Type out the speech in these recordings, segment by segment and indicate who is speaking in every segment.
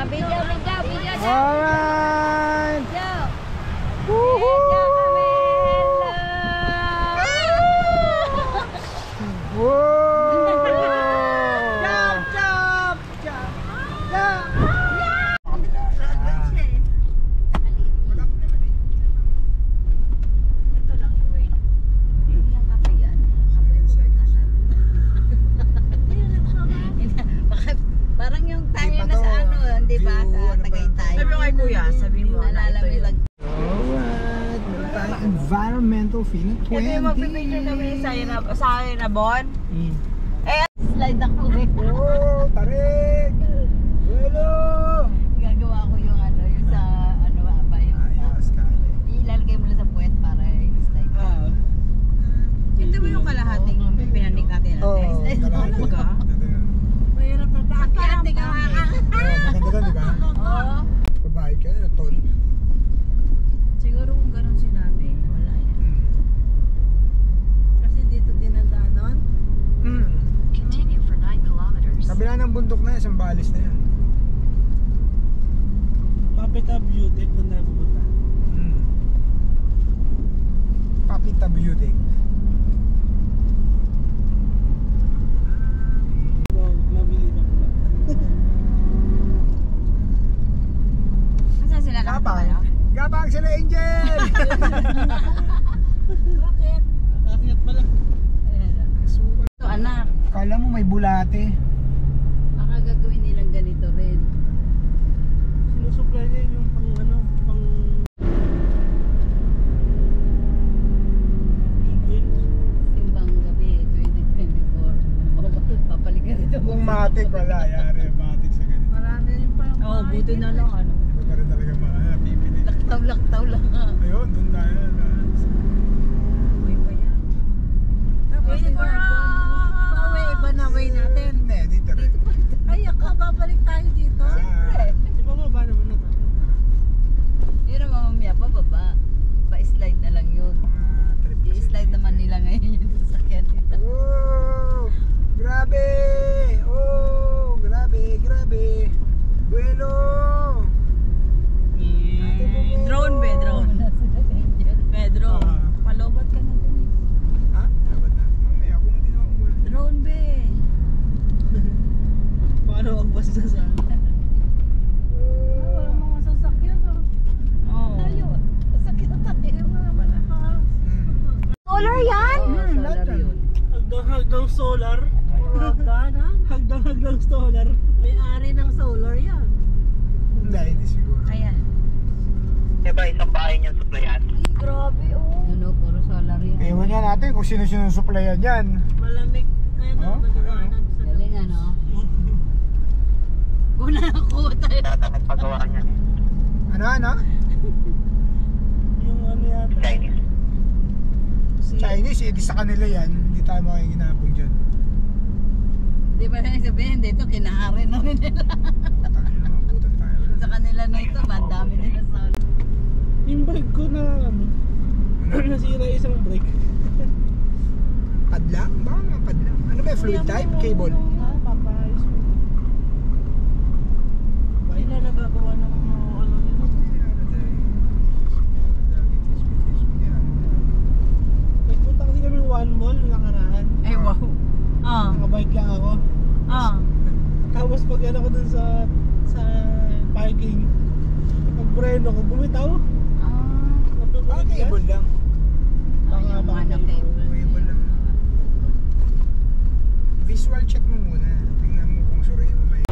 Speaker 1: Video, video, video.
Speaker 2: Alright!
Speaker 1: Video.
Speaker 2: Woohoo!
Speaker 1: Video kami. Hello.
Speaker 2: Whoa!
Speaker 3: Jump, jump, jump, jump.
Speaker 1: Ito lang yung word. Hindi yung kape yan. Bakit? Parang yung tayo na sa ano, di ba? Sa Tagaytay.
Speaker 3: Sabi mo kay kuya, sabi mo na
Speaker 1: Naalala
Speaker 3: ito
Speaker 1: mo
Speaker 3: yun.
Speaker 1: lang.
Speaker 2: Alright! Meron tayong environmental fee na 20.
Speaker 3: Ito yung magpipicture kami sa Nabon.
Speaker 1: Slide ako eh.
Speaker 2: Oh! Tarik! Hello!
Speaker 1: Gagawa ko yung ano, yung sa ano ba yung
Speaker 2: Ayos ka.
Speaker 1: ilalagay mo lang sa puwet para i-slide.
Speaker 3: Ito mo yung kalahating pinanik natin.
Speaker 2: Oo.
Speaker 3: Talaga? Mahirap na pa.
Speaker 1: Ate ka
Speaker 2: Maganda doon, di ba?
Speaker 1: Oo.
Speaker 2: Babae ka, tol.
Speaker 3: Siguro kung ganun sinabi, wala yan. Kasi dito dinadaanon.
Speaker 4: Continue for 9 kilometers.
Speaker 2: Kabila ng bundok na yan, Sambales na yan.
Speaker 5: Papita Beauty kung na pupunta.
Speaker 2: Papita Beauty.
Speaker 5: Mabili na pula.
Speaker 1: Saan sila nakataya?
Speaker 2: Gabang sila, Angel!
Speaker 1: Bakit?
Speaker 5: Akyat pala.
Speaker 1: Ito anak,
Speaker 2: Kala mo may bulate.
Speaker 1: baka gagawin nilang ganito rin.
Speaker 5: Sinusupply niya yung pang ano, pang
Speaker 1: Simbang gabi, 2024. Papalikan ito.
Speaker 2: Kung matik, wala. Yari, matik sa ganito.
Speaker 3: Marami rin pa.
Speaker 1: Oo, buti na lang ano.
Speaker 2: Iba pa rin talaga pipili.
Speaker 1: Laktaw-laktaw lang nga.
Speaker 2: Ayun, doon tayo.
Speaker 3: May pa yan. Tapos iba iba na way natin.
Speaker 2: Hindi, dito rin.
Speaker 3: Ay, babalik tayo dito.
Speaker 5: Di ba mababa naman na tayo?
Speaker 1: Yun naman mamaya pababa. Pa-slide na lang yun. I-slide naman nila ngayon yung sasakyan nila.
Speaker 2: Oh! Grabe! Oh! Grabe, grabe! Bueno!
Speaker 3: Drone be, drone. Pedro, palobat ka na din.
Speaker 2: Ha? Dapat na? Mamaya, kung hindi naman umulan.
Speaker 3: Drone be.
Speaker 5: Paano ang basta sa
Speaker 3: Wala mga sasakyan.
Speaker 1: Oo.
Speaker 3: Tayo. Sasakyan tayo.
Speaker 1: Solar yan?
Speaker 2: lahat
Speaker 1: Solar yun.
Speaker 5: hagdang solar?
Speaker 3: Hagdanan.
Speaker 5: Hagdang solar.
Speaker 3: May-ari ng solar yan.
Speaker 2: Hindi siguro.
Speaker 1: Ayan.
Speaker 5: Diba isang bahay niyang supplyan?
Speaker 3: Ay, grabe oh.
Speaker 1: Ano, puro solar yan.
Speaker 2: Ewan nga natin kung sino-sino supplyan yan.
Speaker 3: Malamig. Ayun
Speaker 2: Oh,
Speaker 3: maliwanag sa
Speaker 1: Galing ano? Una na kuha tayo.
Speaker 5: Nagpagawa niya.
Speaker 2: Ano?
Speaker 5: Yung ano yata?
Speaker 3: Si-
Speaker 2: Chinese, edi sa kanila yan. Hindi tayo makikinapong dyan.
Speaker 1: Di ba na sabihin dito, kinahari na rin nila.
Speaker 2: Tayo, nakabutan tayo.
Speaker 1: Sa kanila na ito, madami nila solar.
Speaker 5: Yung bike ko na ano, nasira isang brake.
Speaker 2: Padlang? Baka nga padlang. Ano ba yung fluid type? Cable?
Speaker 5: Papayos mo.
Speaker 3: Sila nagagawa ng ano nila.
Speaker 5: Nagpunta kasi kami one mall nakaraan.
Speaker 1: Ay, wow. Ah,
Speaker 5: Nakabike lang ako.
Speaker 1: ah.
Speaker 5: Tapos pag ano ko dun sa parking, pag breno ko, bumitaw.
Speaker 2: Baka cable lang.
Speaker 1: Yung ano, cable.
Speaker 2: Cable lang. Visual check mo muna. Tingnan mo kung sure mo may...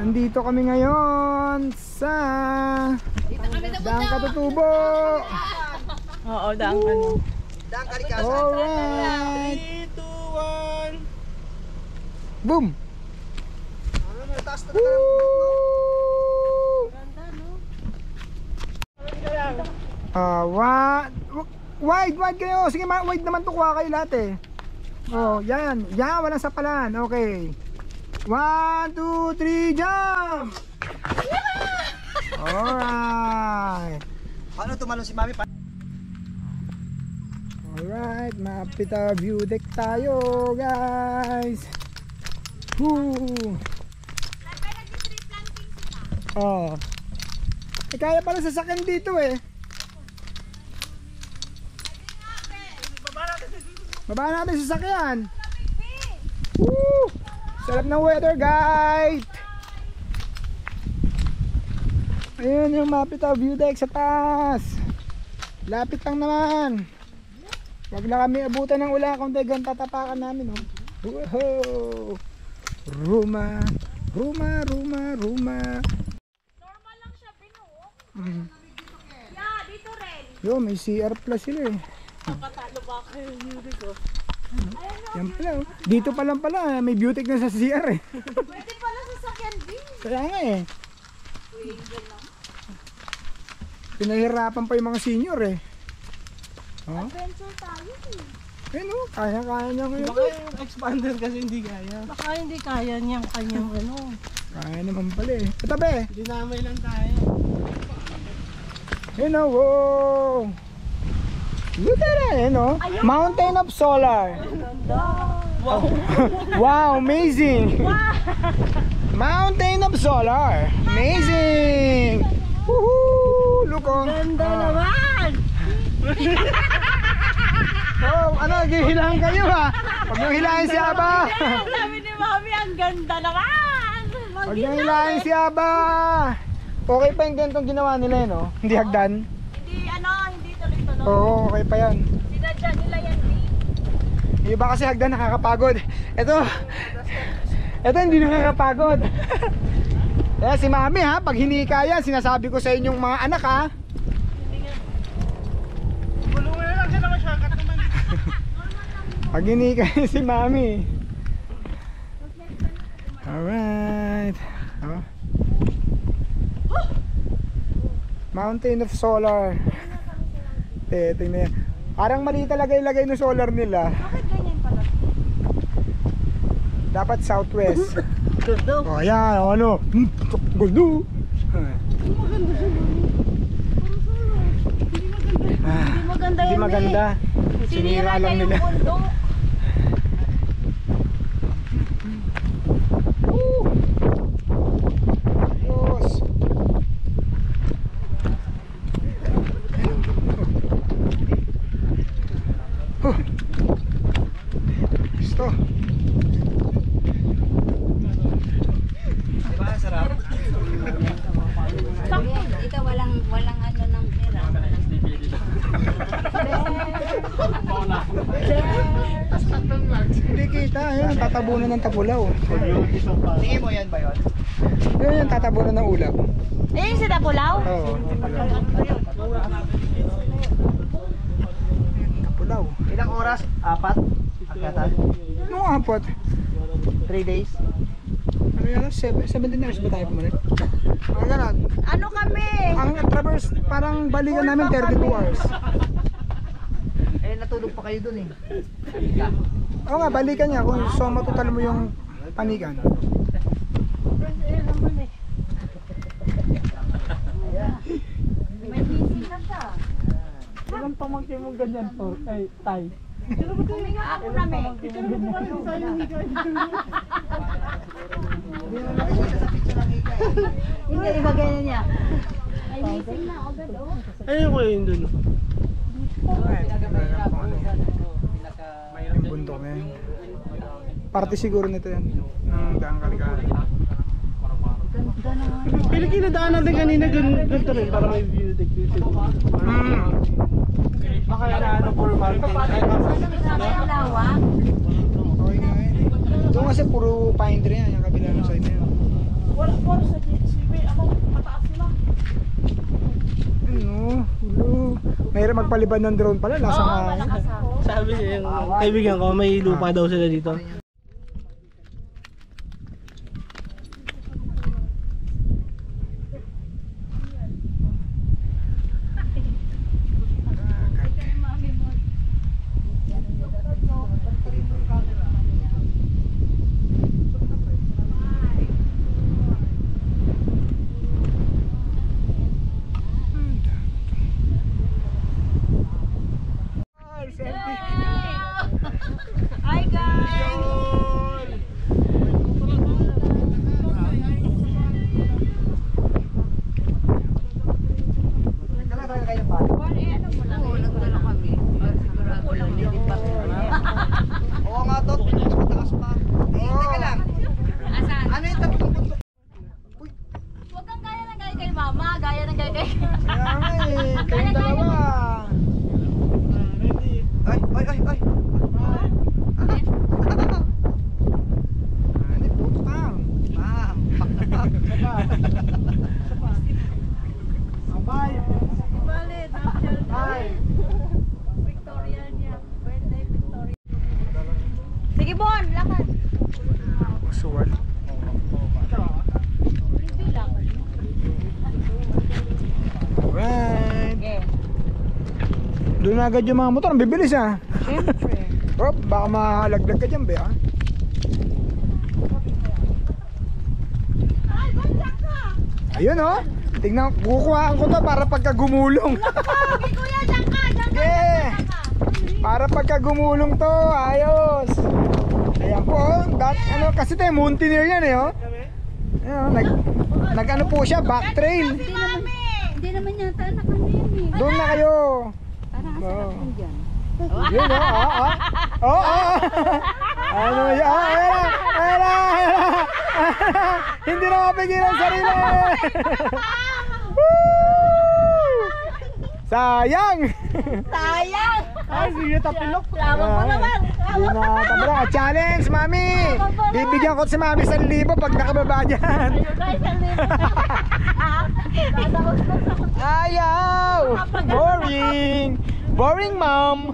Speaker 2: Nandito kami ngayon sa Daang Katutubo.
Speaker 3: Oo, daan ka no.
Speaker 2: Alright.
Speaker 5: 3, 2, 1.
Speaker 2: Boom. Wide kayo. Sige, wide naman to, kuha kayo lahat eh. Oh, yan. Yan, walang sapalan. Okay. 1, 2, 3, jump! Alright.
Speaker 5: Paano tumalon si Mami?
Speaker 2: Alright, Mapita view deck tayo, guys. Woo! Oh. Kaya pala sasakyan dito eh. Baba natin sa sasakyan. Woo! Sarap ng weather, guys. Ayun yung Mapita view deck sa taas. Lapit lang naman. Wag na kami abutan ng ulan kung dagang tatapakan namin. Oh. Woohoo! Ruma.
Speaker 6: Normal lang siya, Pino. Yeah, dito rin.
Speaker 2: Yo, may CR plus sila eh.
Speaker 3: Nakatalo ba kayo yung ko?
Speaker 2: Yan pala oh. Dito pa lang pala, may beauty na sa CR eh.
Speaker 6: Pwede pala sasakyan din.
Speaker 2: Kaya nga eh. Pinahirapan pa yung mga senior eh. Oh?
Speaker 6: Adventure tayo eh.
Speaker 2: Ayun oh, kaya niya ngayon.
Speaker 5: Baka yung expander kasi hindi kaya.
Speaker 3: Baka hindi kaya niyang kanyang ano.
Speaker 2: Kaya naman pala eh. Katabi!
Speaker 5: Dinamay lang tayo.
Speaker 2: Ayun oh, wow! Look at that, you know? Mountain of solar.
Speaker 5: Wow!
Speaker 2: Wow, amazing! Mountain of solar. Amazing! Woohoo! Look oh.
Speaker 3: Ganda naman!
Speaker 2: Oh, ano, gihilahan kayo ha? Huwag nyo hilahin si Aba.
Speaker 3: Sabi ni Mami, ang ganda naman!
Speaker 2: Huwag nyo hilahin si Aba. Okay pa yung ganitong ginawa nila yun, no? Hindi hagdan.
Speaker 3: Hindi tuloy-tuloy.
Speaker 2: Oo, okay pa yan.
Speaker 3: Sinadya nila yan, eh.
Speaker 2: Yung iba kasi hagdan nakakapagod. Ito hindi nakakapagod. Kaya si Mami ha, pag hindi kaya, sinasabi ko sa inyong mga anak ha.
Speaker 5: Bulungan na lang siya naman, shortcut naman.
Speaker 2: Pag hindi kaya si Mami. Alright. Oh. Mountain of solar. Tingnan yan. Parang mali talaga ilagay ng solar nila.
Speaker 6: Bakit ganyan pala?
Speaker 2: Dapat southwest. Oh, yan, ano? Gundo.
Speaker 6: Hindi maganda
Speaker 2: Hindi
Speaker 6: yan
Speaker 2: maganda.
Speaker 6: eh.
Speaker 2: Sinira lang
Speaker 6: yung
Speaker 2: nila.
Speaker 6: mundo.
Speaker 2: Diyos. Gusto.
Speaker 5: Diba, sarap?
Speaker 1: Ito walang ano ng pera.
Speaker 2: Hindi kita, yun, tatabunan ng tabulaw.
Speaker 5: Tingin mo yan ba yun?
Speaker 2: Yun yung tatabunan ng ulap.
Speaker 3: Eh, si Tapulaw?
Speaker 2: Oo, tabulaw.
Speaker 5: Ilang oras? 4? Akatan?
Speaker 2: Nung apat,
Speaker 5: 3 days?
Speaker 2: ano yan, 17 hours ba tayo pumalit? Ganon.
Speaker 3: Ano kami?
Speaker 2: Ang traverse, parang balikan namin 32 hours.
Speaker 5: Eh, natulog pa kayo dun eh.
Speaker 2: Oo nga, balikan niya kung so matutal mo yung panikan.
Speaker 6: May busy na siya.
Speaker 5: Ilang pamangkin mo ganyan to? Ay, tay.
Speaker 6: Huminga ako namin.
Speaker 1: Hindi, iba ganyan niya.
Speaker 6: May missing na agad oh.
Speaker 5: Ayun ko yun dun.
Speaker 2: Yung bundok na yan. Parte siguro nito yan. Ng Daang Kaligaran.
Speaker 5: Pero kinadaan natin kanina ganito rin para may view deck dito. Baka na ano for mountain.
Speaker 6: Ang lawak.
Speaker 2: Okay nga eh. Doon kasi puro pine tree yan. Yung kabila ng side na yun.
Speaker 5: Wala po sa JCB. Ako, mataas sila.
Speaker 2: Ano? Ulo. Mahirap magpalibad ng drone pala. Lasa nga.
Speaker 5: Sabi niya yung kaibigan ko, may lupa daw sila dito.
Speaker 3: Hi guys!
Speaker 1: Nagdala kami. Sigurado lang, hindi pa.
Speaker 7: Oo nga, Dot. Mas mataas pa. Teka lang. Ano yung tatlong bundok?
Speaker 6: Huwag kang gaya ng gaya kay mama, gaya ng gaya kay...
Speaker 2: Kaya nga eh. Kayong dalawa.
Speaker 7: Ay, ay, ay, ay.
Speaker 2: Ano puto ka?
Speaker 7: Ma'am, pak na pak.
Speaker 2: Abay.
Speaker 3: Balit, Rachel.
Speaker 2: Ay.
Speaker 6: Victoria niya. Birthday Victoria.
Speaker 3: Sige, Bon, lakad.
Speaker 2: Usual.
Speaker 6: Hindi lang.
Speaker 2: Alright.
Speaker 3: Okay.
Speaker 2: Doon agad yung mga motor. Ang bibilis ah.
Speaker 3: Siyempre.
Speaker 2: Bro, baka mahalagdag ka dyan be ah.
Speaker 6: Ay, banyak ka!
Speaker 2: Ayun oh. Tingnan, kukuhaan ko to para pagka gumulong.
Speaker 6: Okay, kuya, dyan ka! Dyan ka!
Speaker 2: Yeah. Para pagka gumulong to, ayos. Ayan po, oh. Ano, kasi tayo mountaineer yan eh oh. Ayan, nag ano po siya, back trail.
Speaker 6: Hindi naman yata anak ano yan eh.
Speaker 2: Doon na kayo.
Speaker 1: Parang
Speaker 2: Oo.
Speaker 1: dyan.
Speaker 2: Yun oh. Ano yan? Ayan na. Hindi na mapigil ang sarili. Woo! Sayang.
Speaker 3: Sayang!
Speaker 5: Ay, sige, tapilok.
Speaker 3: Lawak mo naman!
Speaker 2: Hindi na tabra. Challenge, mami. Bibigyan ko si mami 1,000 pag nakababa dyan. Ayaw. Boring. Boring, mom.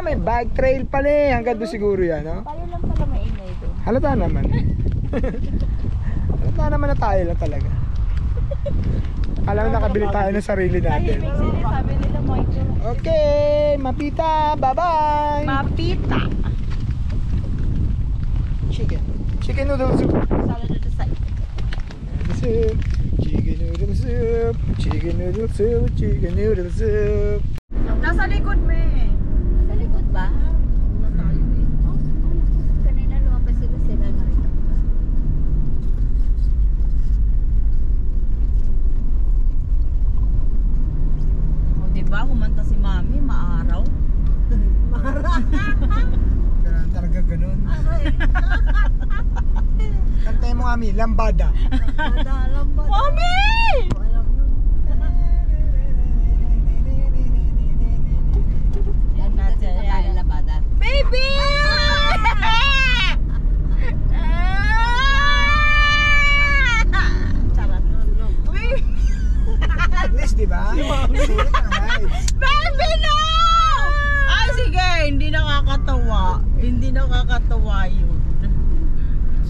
Speaker 2: May bike trail pala eh. Hanggang doon siguro yan, no?
Speaker 3: Tayo lang pala maingay doon.
Speaker 2: Halata naman. Halata naman na tayo lang talaga. Alam mo, nakabili tayo ng sarili natin.
Speaker 3: Sabi nila mo ito.
Speaker 2: Okay, mapita. Bye-bye.
Speaker 3: Mapita.
Speaker 2: Chicken. Chicken noodle soup.
Speaker 3: Salad at the side.
Speaker 2: Soup. Chicken noodle soup. Chicken noodle soup. Chicken noodle soup.
Speaker 3: Nasa likod mo eh.
Speaker 1: Sa likod ba? Una tayo eh. Kanina lumabas sila na rin.
Speaker 3: O diba, kumanta si Mami, maaraw.
Speaker 2: Talaga ganun. Kantay mo kami, lambada.
Speaker 3: Mami!
Speaker 1: Yan natin sa tayo labadan.
Speaker 3: Baby!
Speaker 2: At least, di ba? Sulit ang heights.
Speaker 3: Baby, no! Ay, sige, hindi nakakatawa. Hindi nakakatawa yun.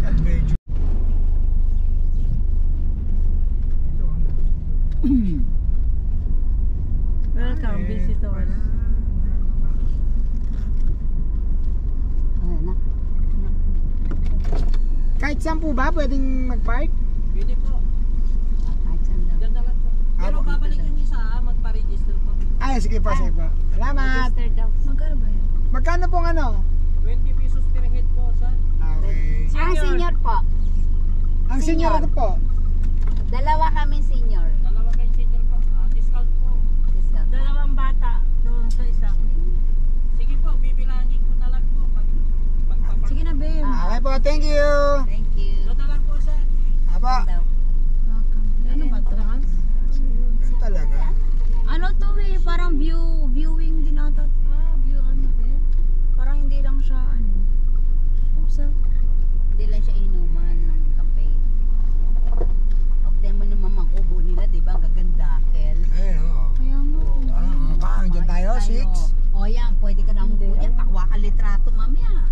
Speaker 2: Sa medyo.
Speaker 3: Welcome, visitors.
Speaker 1: Ayan na.
Speaker 2: Kahit saan po ba pwedeng mag-park?
Speaker 5: Pwede po.
Speaker 1: Kahit saan daw.
Speaker 5: Diyan na lang po. Pero babalikan niyo sa magpa-register po.
Speaker 2: Ay, sige po, sige po. Salamat.
Speaker 1: Register daw.
Speaker 3: Magkano ba yun?
Speaker 2: Magkano pong ano?
Speaker 5: 20 pesos per head po, sir.
Speaker 2: Okay.
Speaker 1: Ang senior po.
Speaker 2: Ang senior ko po.
Speaker 1: Dalawa kami senior.
Speaker 5: Dalawa kayong senior po. Discount po.
Speaker 1: Discount.
Speaker 3: Dalawang bata doon sa isa.
Speaker 5: Sige po, bibilangin ko na lang po. Pagpapark.
Speaker 3: Sige na, babe.
Speaker 2: Okay po, thank you.
Speaker 1: Thank you.
Speaker 5: Doon na lang po, sir.
Speaker 2: Apa,
Speaker 1: Daw.
Speaker 3: Ano ba, trans?
Speaker 2: yun talaga.
Speaker 3: Ano to eh, parang viewing din ata. View ano din. Parang hindi lang siya ano. Oops,
Speaker 1: Hindi lang siya inuman.
Speaker 2: 6?
Speaker 1: O yan, pwede ka na umupo yan. Pakwa ka litrato mamaya.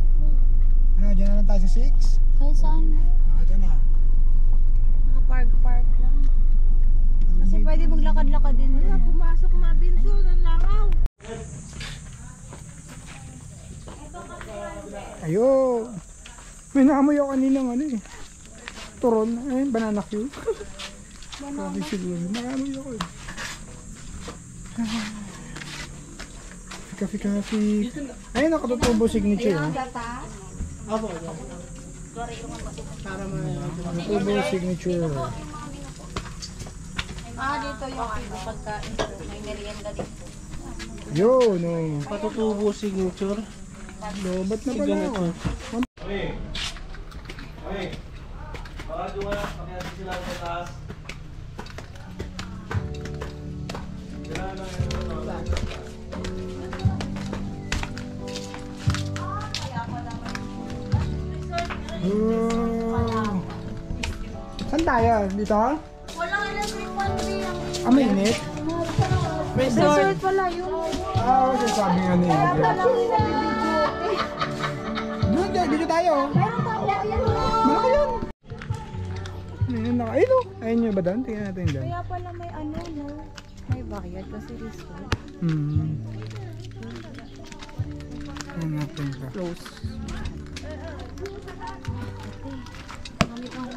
Speaker 2: Ano, dyan na lang tayo sa 6?
Speaker 6: Kaya saan?
Speaker 2: Ito na.
Speaker 6: Park lang. Kasi pwede maglakad-lakad din.
Speaker 3: Pumasok na binso ng langaw.
Speaker 2: Ayun. May naamoy ako kaninang ano eh. Turon. Ayun, banana cue. Sabi siguro. Naamoy ako eh. Kafi. Ayun, nakatutubo signature.
Speaker 5: Apo.
Speaker 2: Tubo signature.
Speaker 6: Dito yung pagkain. May merienda dito.
Speaker 2: Yun, no.
Speaker 5: Patutubo signature.
Speaker 2: Lobat na pala ako. Oh. Saan tayo? Dito?
Speaker 6: Wala ka lang free pantry ang
Speaker 2: Mainit?
Speaker 6: resort pala yun.
Speaker 2: Kasi sabi nga na yun. Doon, dito tayo. Malaki yun. Ayun o. Ayun nyo ba doon? Tingnan natin dyan.
Speaker 6: Kaya pala may ano, no? May backyard kasi resort.
Speaker 2: Ayun natin ka.
Speaker 6: Close.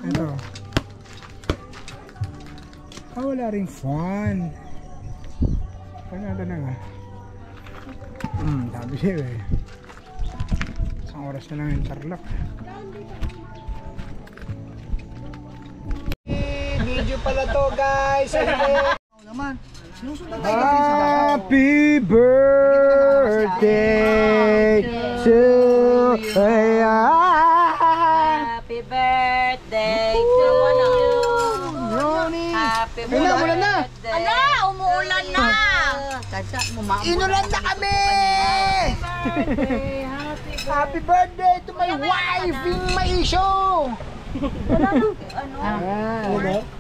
Speaker 2: Ito. Wala rin fun. Panalo na nga. Sabi siya eh. Isang oras na lang yung Tarlac. Video pala to guys.
Speaker 7: Naman. Sinusundan tayo
Speaker 2: Happy birthday to
Speaker 1: Happy birthday to you.
Speaker 2: Ronnie.
Speaker 1: Happy
Speaker 2: Umulan na.
Speaker 1: Ala, umuulan na.
Speaker 2: Inulan na kami! Happy birthday to my wife in Maisyo!
Speaker 6: Ano?
Speaker 2: Ah,